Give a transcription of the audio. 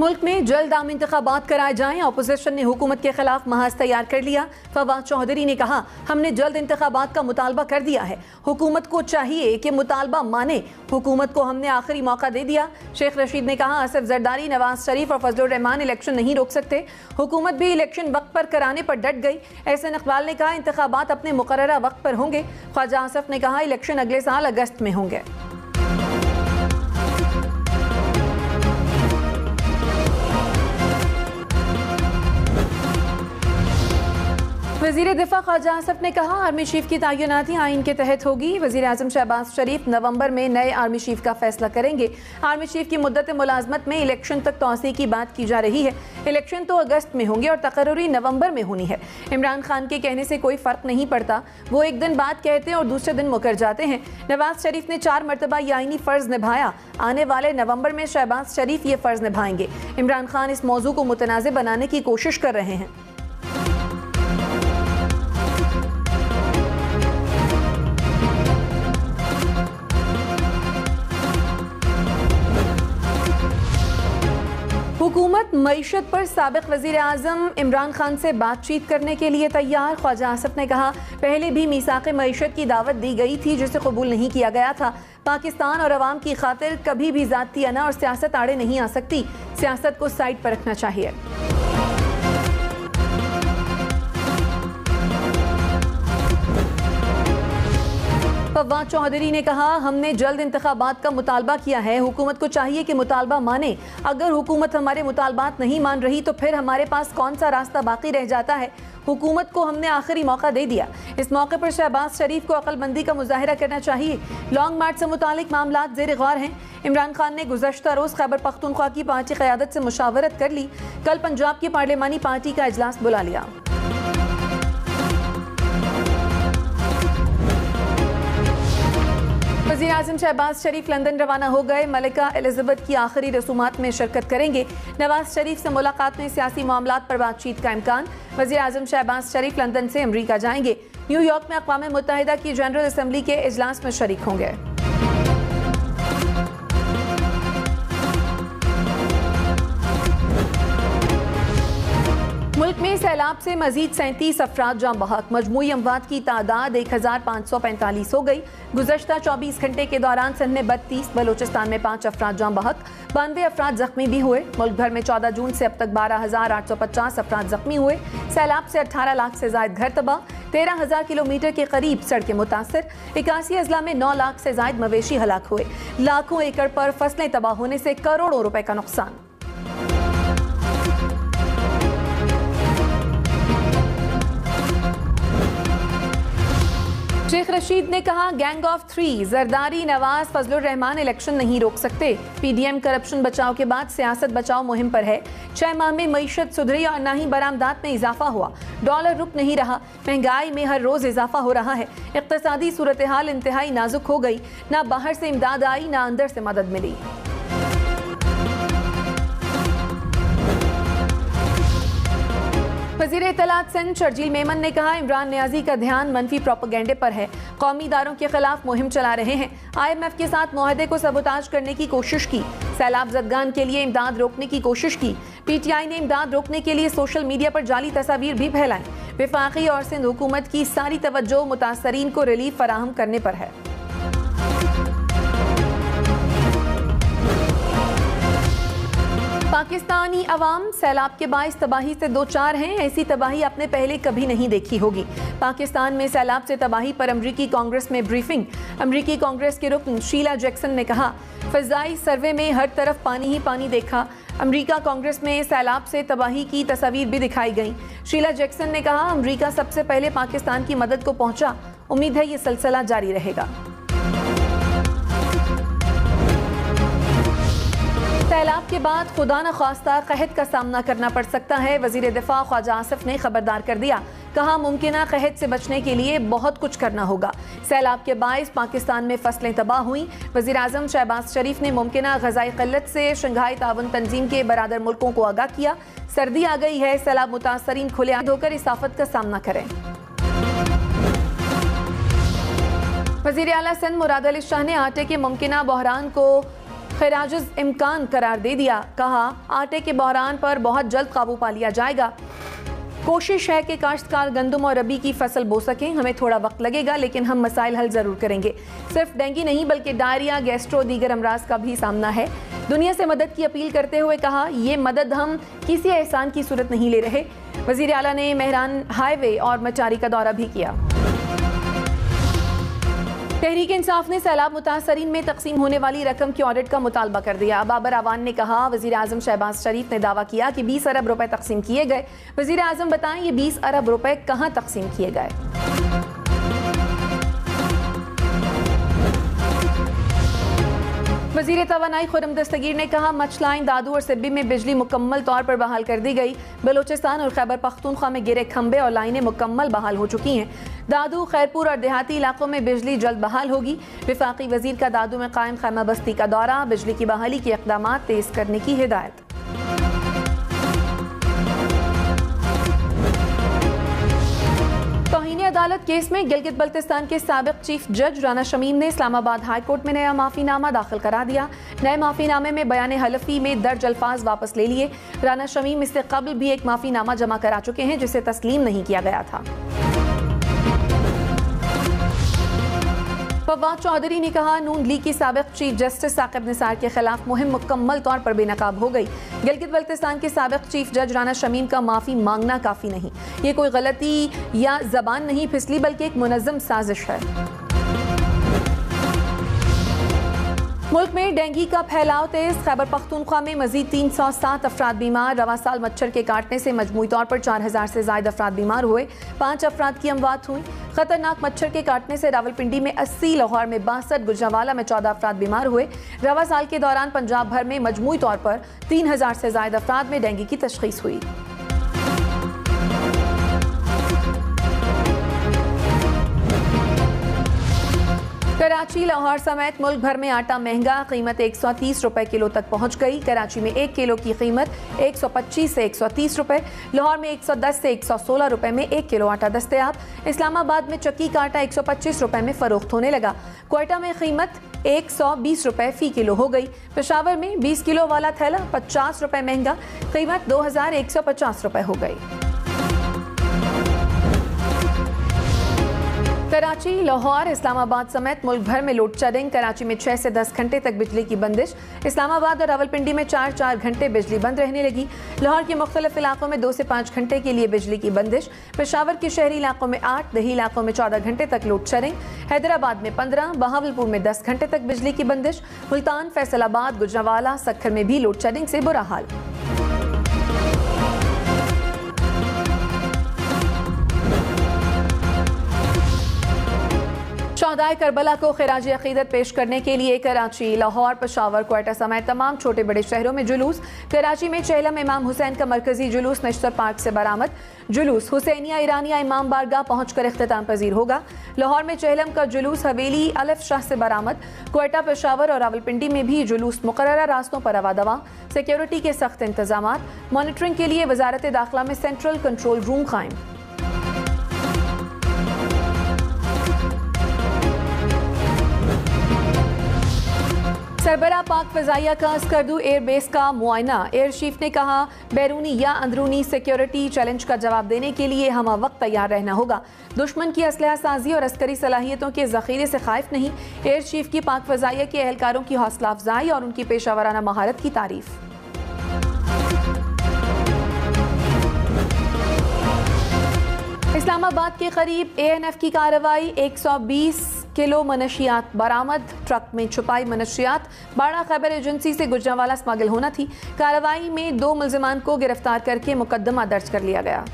मुल्क में जल्द आम इंतखाबात कराए जाएं। अपोजिशन ने हुकूमत के खिलाफ महाज तैयार कर लिया। फवाद चौधरी ने कहा, हमने जल्द इंतखाबात का मुतालबा कर दिया है, हुकूमत को चाहिए कि मुतालबा माने, हुकूमत को हमने आखिरी मौका दे दिया। शेख रशीद ने कहा, आसिफ जरदारी, नवाज शरीफ और फजलुर रहमान इलेक्शन नहीं रोक सकते, हुकूमत भी इलेक्शन वक्त पर कराने पर डट गई। एहसन इकबाल ने कहा, इंतखाबात अपने मुकर्ररा वक्त पर होंगे। ख्वाजा आसिफ ने कहा, इलेक्शन अगले साल अगस्त में होंगे। वज़ीर दिफा ख्वाजा आसिफ ने कहा, आर्मी चीफ की तैनाती आइन के तहत होगी। वज़ीर आज़म शहबाज शरीफ नवंबर में नए आर्मी चीफ का फैसला करेंगे। आर्मी चीफ की मुद्दत मुलाजमत में इलेक्शन तक तोसी की बात की जा रही है। इलेक्शन तो अगस्त में होंगे और तकर्रुरी नवंबर में होनी है। इमरान खान के कहने से कोई फ़र्क नहीं पड़ता, वो एक दिन बात कहते हैं और दूसरे दिन मुकर जाते हैं। नवाज शरीफ ने 4 मरतबा ये आइनी फ़र्ज़ निभाया, आने वाले नवंबर में शहबाज शरीफ ये फ़र्ज़ निभाएंगे। इमरान खान इस मौजू को मुतनाज़ बनाने की कोशिश कर रहे हैं। हुकूमत मईशत पर साबिक वज़ीर आज़म इमरान खान से बातचीत करने के लिए तैयार। ख्वाजा आसिफ ने कहा, पहले भी मीसाक़े मईशत की दावत दी गई थी जिसे कबूल नहीं किया गया था। पाकिस्तान और अवाम की खातिर कभी भी ज़ाती अना और सियासत आड़े नहीं आ सकती, सियासत को साइड पर रखना चाहिए। फवाद चौधरी ने कहा, हमने जल्द इंतखाबात का मुतालबा किया है, हुकूमत को चाहिए कि मुतालबा माने। अगर हुकूमत हमारे मुतालबात नहीं मान रही तो फिर हमारे पास कौन सा रास्ता बाकी रह जाता है। हुकूमत को हमने आखिरी मौका दे दिया। इस मौके पर शहबाज शरीफ को अक्लमंदी का मुजाहिरा करना चाहिए। लॉन्ग मार्च से मुतालिक मामला ज़ेर गौर हैं। इमरान खान ने गुज़श्ता रोज़ खैबर पख्तूनख्वा की पार्टी क़यादत से मुशावरत कर ली। कल पंजाब की पार्लिमानी पार्टी का इजलास बुला लिया। वज़ीर आज़म शहबाज शरीफ लंदन रवाना हो गए। मलिका एलिज़ाबेथ की आखिरी रसूमात में शिरकत करेंगे। नवाज शरीफ से मुलाकात में सियासी मामलात पर बातचीत का इम्कान। वज़ीर आज़म शहबाज शरीफ लंदन से अमरीका जाएंगे। न्यूयॉर्क में अक़वाम मुत्तहिदा की जनरल असम्बली के इजलास में शरीक होंगे। मुल्क में सैलाब से मजीद 37 अफराद जाँ बहक, मजमूई अमवात की तादाद 1545 हो गई। गुज़श्ता 24 घंटे के दौरान सिंध में 32, बलोचिस्तान में 5 अफराद जाँ बहक, 92 अफराद जख्मी भी हुए। मुल्क भर में 14 जून से अब तक 12,850 अफराद जख्मी हुए। सैलाब से 18 लाख से जायद घर तबाह, 13,000 किलोमीटर के करीब सड़कें मुतासर। 81 अजला में 9 लाख से जायद मवेशी हलाक हुए। लाखों एकड़ पर फसलें तबाह होने से करोड़ों रुपए का नुकसान। शेख रशीद ने कहा, gang of 3 Zardari, Nawaz, Fazlur Rahman election नहीं रोक सकते। पीडीएम करप्शन बचाव के बाद सियासत बचाव मुहिम पर है। 6 माह में मईशत सुधरी और न ही बरामदात में इजाफा हुआ। डॉलर रुक नहीं रहा, महंगाई में हर रोज इजाफा हो रहा है। इक्तिसादी सूरत हाल इंतहाई नाजुक हो गई, ना बाहर से इमदाद आई ना अंदर से मदद मिली। वज़ीर इत्तलात सिंध शर्जील मेमन ने कहा, इमरान नियाजी का ध्यान मनफी प्रोपेगेंडे पर है, कौमी इदारों के खिलाफ मुहिम चला रहे हैं। IMF के साथ मुआहदे को सबोताज करने की कोशिश की। सैलाब ज़दगान के लिए इमदाद रोकने की कोशिश की। PTI ने इमदाद रोकने के लिए सोशल मीडिया पर जाली तस्वीर भी फैलाई। वफाकी और सिंध हुकूमत की सारी तवज्जो मुतासरीन को रिलीफ फराहम करने पर है। पाकिस्तानी अवाम सैलाब के बाइस तबाही से दो चार हैं। ऐसी तबाही आपने पहले कभी नहीं देखी होगी। पाकिस्तान में सैलाब से तबाही पर अमरीकी कांग्रेस में ब्रीफिंग। अमरीकी कांग्रेस के रुकन शीला जैक्सन ने कहा, फ़ज़ाई सर्वे में हर तरफ पानी ही पानी देखा। अमरीका कांग्रेस में सैलाब से तबाही की तस्वीर भी दिखाई गई। शीला जैक्सन ने कहा, अमरीका सबसे पहले पाकिस्तान की मदद को पहुंचा। उम्मीद है ये सिलसिला जारी रहेगा। सैलाब के बाद खुदा न ख्वास्ता कहत का सामना करना पड़ सकता है। वज़ीर दिफा ख्वाजा आसिफ ने खबरदार कर दिया। कहा, मुमकिन कहत से बचने के लिए बहुत कुछ करना होगा। सैलाब के बाइस पाकिस्तान में फसलें तबाह हुई। वज़ीर आज़म शहबाज शरीफ ने मुमकिन ग़ज़ाई क़िल्लत से शंघाई ताउन तंजीम के बरादर मुल्कों को आगाह किया। सर्दी आ गई है, सैलाब मुतासरीन खुले होकर इस आफत का सामना करें। वज़ीर आला सिंध मुराद अली शाह ने आटे के मुमकिन बहरान को खैराजुज इम्कान करार दे दिया। कहा आटे के बहरान पर बहुत जल्द काबू पा लिया जाएगा। कोशिश है कि काश्तकार गंदम और रबी की फसल बो सकें। हमें थोड़ा वक्त लगेगा लेकिन हम मसाइल हल जरूर करेंगे। सिर्फ डेंगू नहीं बल्कि डायरिया, गैस्ट्रो, दीगर अमराज का भी सामना है। दुनिया से मदद की अपील करते हुए कहा ये मदद हम किसी एहसान की सूरत नहीं ले रहे। वजीर आला ने मेहरान हाईवे और मचारी का दौरा भी किया। तहरीक इंसाफ ने सैलाब मुतासरीन में तकसीम होने वाली रकम की ऑडिट का मुतालबा कर दिया। बाबर आवान ने कहा वजीर आजम शहबाज शरीफ ने दावा किया कि 20 अरब रुपए तकसीम किए गए। वजीर आजम बताएं ये 20 अरब रुपए कहां तकसीम किए गए। वजीर तवानाई खुर्रम दस्तगीर ने कहा मचलाइन, दादू और सिब्बी में बिजली मुकम्मल तौर पर बहाल कर दी गई। बलोचिस्तान और खैबर पख्तूनख्वा में गिरे खंबे और लाइनें मुकम्मल बहाल हो चुकी हैं। दादू, खैरपुर और देहाती इलाकों में बिजली जल्द बहाल होगी। विफाकी वजीर का दादू में कायम खैमा बस्ती का दौरा, बिजली की बहाली के इक़दाम तेज करने की हिदायत। तौहीन अदालत केस में गिलगित बल्तिस्तान के साबिक चीफ जज राना शमीम ने इस्लामाबाद हाई कोर्ट में नया माफीनामा दाखिल करा दिया। नए माफीनामे में बयान हलफी में दर्ज अल्फाज वापस ले लिए। राना शमीम इससे कबल भी एक माफीनामा जमा करा चुके हैं जिसे तस्लीम नहीं किया गया था। फवाद चौधरी ने कहा नून लीग की साबिक चीफ जस्टिस साकिब निसार के खिलाफ मुहिम मुकम्मल तौर पर बेनकाब हो गई। गिलगित बल्तिस्तान के साबिक चीफ जज राना शमीम का माफी मांगना काफी नहीं। ये कोई गलती या जबान नहीं फिसली बल्कि एक मुनज़्ज़म साजिश है। मुल्क में डेंगू का फैलाव तेज। खैबर पख्तूनख्वा में मजीद 307 अफराद बीमार। रवा साल मच्छर के काटने से मजमूई तौर पर 4000 से ज्यादा अफराद बीमार हुए। 5 अफराद की अमवात हुई। खतरनाक मच्छर के काटने से रावलपिंडी में 80, लाहौर में 62, गुजरांवाला में 14 अफराद बीमार हुए। रवा साल के दौरान पंजाब भर में मजमूई तौर पर 3000 से ज्यादा अफराद में डेंगू की तशखीस हुई। कराची, लाहौर समेत मुल्क भर में आटा महंगा। कीमत 130 रुपए किलो तक पहुंच गई। कराची में 1 किलो की कीमत 125 से 130 रुपए, लाहौर में 110 से 116 रुपए में 1 किलो आटा दस्तयाब। इस्लामाबाद में चक्की का आटा 125 रुपए में फरोख्त होने लगा। क्वेटा में कीमत 120 रुपए फी किलो हो गई। पेशावर में 20 किलो वाला थैला 50 रुपए महंगा, कीमत 2150 रुपए हो गई। कराची, लाहौर, इस्लामाबाद समेत मुल्क भर में लोड शेडिंग। कराची में 6 से 10 घंटे तक बिजली की बंदिश। इस्लामाबाद और रावलपिंडी में 4-4 घंटे बिजली बंद रहने लगी। लाहौर के मुख्तलिफ इलाकों में 2 से 5 घंटे के लिए बिजली की बंदिश। पेशावर के शहरी इलाकों में 8, दही इलाकों में 14 घंटे तक लोड शेडिंग। हैदराबाद में 15, बहावलपुर में 10 घंटे तक बिजली की बंदिश। मुल्तान, फैसलाबाद, गुजरांवाला, सक्खर में भी लोड शेडिंग से बुरा हाल। शहदाए करबला को खिराज अकीदत पेश करने के लिए कराची, लाहौर, पेशावर, क्वेटा समेत तमाम छोटे बड़े शहरों में जुलूस। कराची में चेहलम इमाम हुसैन का मरकजी जुलूस नश्तर पार्क से बरामद। जुलूस हुसैनिया ईरानिया इमाम बारगाह पहुंचकर इख्तिताम पजीर होगा। लाहौर में चेहलम का जुलूस हवेली अलफ शाह से बरामद। क्वेटा, पेशावर और रावलपिंडी में भी जुलूस मुकर्ररा रास्तों पर रवा दवा। सिक्योरिटी के सख्त इंतजाम। मॉनिटरिंग के लिए वजारत दाखिला में सेंट्रल कंट्रोल रूम कायम। सरबरा पाक फ़ज़ाइया का स्कर्दू एयरबेस का मुआयना। एयर चीफ ने कहा बैरूनी या अंदरूनी सिक्योरिटी चैलेंज का जवाब देने के लिए हमा वक्त तैयार रहना होगा। दुश्मन की असलहा साजी और अस्करी सलाहियतों के ज़ख़ीरे से खाइफ नहीं। एयर चीफ की पाक फ़ज़ाइया के एहलकारों की हौसला अफजाई और उनकी पेशावराना महारत की तारीफ। इस्लामाबाद के करीब ANF की कार्रवाई। 120 किलो मनशियात बरामद। ट्रक में छुपाई मनशियात बाड़ा खैबर एजेंसी से गुजरांवाला स्मगल होना थी। कार्रवाई में 2 मुल्जिमान को गिरफ्तार करके मुकदमा दर्ज कर लिया गया।